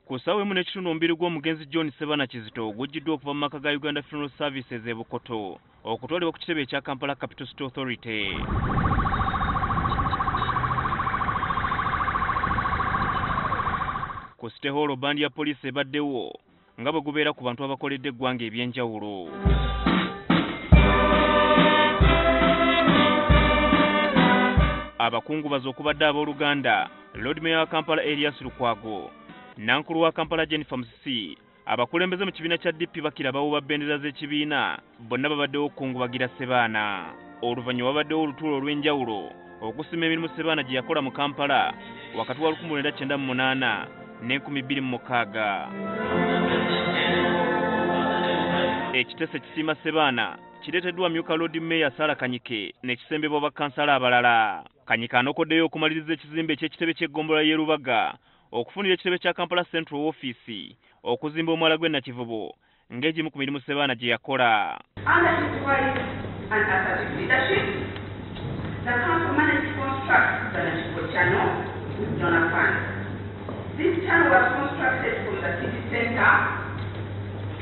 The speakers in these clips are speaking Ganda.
Kusawe mune kitundu omubiri gw'omugenzi John Ssebaana Kizito gujjiddwa okuva mu maka ga Uganda Funeral Services e Bukoto okutwalibwa ku kitebe ekya Kampala Capital City Authority. Ku City Hall bandi ya poliisi ebaddewo nga bwe gubeera ku bantu abakoledde eggwanga eby'enjawulo. Abakungubazi okubadde abooluganda Lord Mayor wa Kampala Elias Lukwago, Nankulu wa Kampala Jennifer Musisi, abakulembeze mu kibiina kya DP bakira bawuba bendera z'ekibiina bonna babaddewo okukungubagira Ssebaana. Oluvannyuma babaddewo olutuulo olw'enjawulo okusiima emirimu Ssebaana gye yakola mu Kampala wakati wa 1998 ne 2006. Ekiteeso ekisiima Ssebaana kireeteddwa amyuka Lord Mayor Sarah Kanyike n'ekisembebwa bakansala abalala. Kanyike anokoddeyo okumaliriza ekizimbe eky'ekitebe ky'e Gombolola y'e Rubaga, okufunira ekitebe kya Kampala Central wofiisi, okuzimba omwala gw'e Nakivubo ng'egimu ku mirimu Ssebaana gye yakola. This channel was constructed from the city center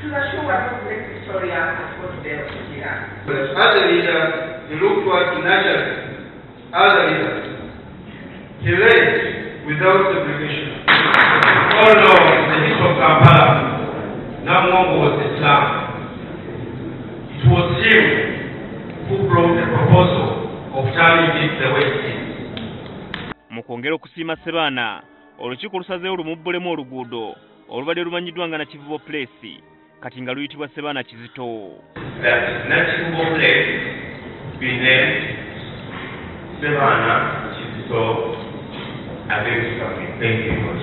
to the shore of Lake Victoria and Port Bell, Nigeria. As a leader, he looked towards the nation. As a leader, he led without segregation. All know the history of Kampala. Number one was Islam. It was him who brought the proposal of turning it the way it is. Mu kwongera okusiima Ssebaana, olukiiko lusazeewo lumubbuddemu oluguudo olubadde lumanyiddwa nga Nakivubo Place kati nga luyitibwa Ssebaana Kizito. That Nakivubo Place be named Ssebaana Kizito against something. Thank you very much.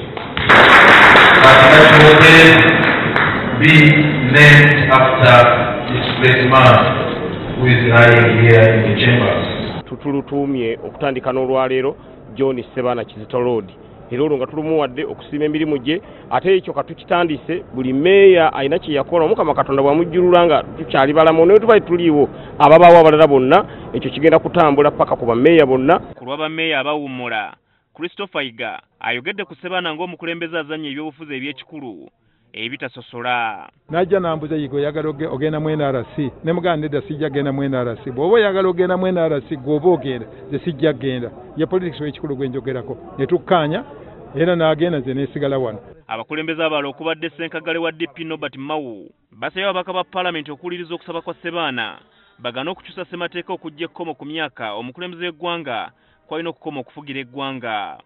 That Nakivubo Place be named after this great man who is lying here in the chambers. Tutulutumye okutandika n'olwaleero John Ssebaana Kizito Road. Era olwo nga tulumuwadde okusiima emirimu gye, ate ekyo katukitandise buli meeya alina kye yakola Mukama Katonda bw'amujjulula nga tukyali balamu naye tubaye tuliiwo ababaawo abalala bonna ekyo kigenda kutambula paka ku bameeya bonna. Ku lwa bameeya abawummula, Christopher Iga ayogedde ku Ssebaana ng'omukulembeze azannya ebyobufuzi eby'ekikulu ebitasosola. Najja nambuza yigo oyagala ogenda mu NRC ne mugamba nedda sijja genda mu NRC. Bw'oba oyagala ogenda mu NRC gw'oba ogenda ze sijja genda ye politics w'ekikulu gwe njogerako ne tukkaanya era n'agenda ze neesigala wano. Abakulembeze abalala okubadde Ssenkagale wa DP Nobert Mawu basabye ababaka ba Paalamenti okuwuliriza okusaba kwa Ssebaana bagana okukyusa ssemateeka okujja ekkomo ku myaka omukulembeze w'eggwanga kwalina okukoma okufugira eggwanga.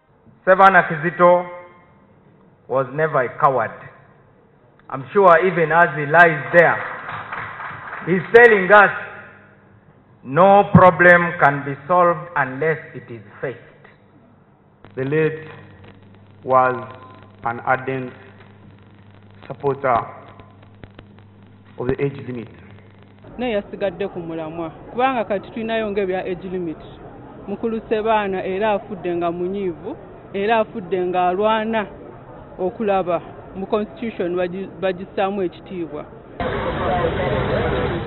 Ssebaana Kizito was never a coward. I'm sure even as he lies there, he's telling us no problem can be solved unless it is faced. The late was an ardent supporter of the age limit. Naye yasigadde ku mulamwa kubanga kati tulinayo ng'ebya age limit. Mukulu Ssebaana era afudde nga munyiivu era afudde nga alwana okulaba mu constitution bagissaamu ekitiibwa.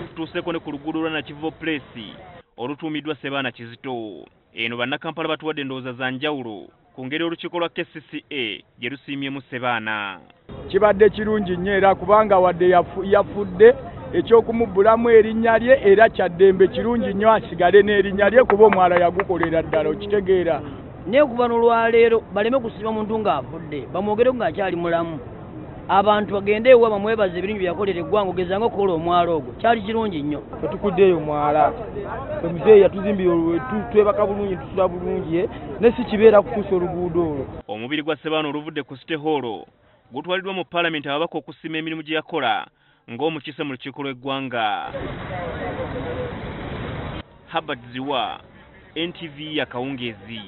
Tutuuseeko ne ku luguudo lwa Nakivubo Place olutuumiddwa Ssebaana Kizito. Eno bannakampala batuwadde endowooza za njawulo ku ngeri olukiiko lwa KCCA gye lusiimyemu Ssebaana. Kibadde kirungi nnyo era kubanga wadde yafudde eky'okumubbulamu erinnya lye era kyaddembe kirungi nnyo asigale n'erinnya lye kuba omwala yagukolera ddala okitegeera. Naye kuba n'olwaleero baleme kusiima muntu ng'afudde bamwogereko ng'akyali mulamu. Abantu bagende ewa bamwebaza ebirungi bye yakolera eggwanga ogezanga okukola omwala ogwo kyali kirungi nnyo. Tetukuddeeyo omwala omuzeeyi yatuzimbira twebaka bulungi tusula bulungi ne si kibeera kutuusa oluguudo olwo. Omubiri gwa Ssebaana oluvudde ku City Hall gutwaliddwa mu Paalamenti ababaka okusiima emirimu gye yakola ng'omukiise mu lukiiko lw'eggwanga. Habert Ziwa, NTV Akawungeezi.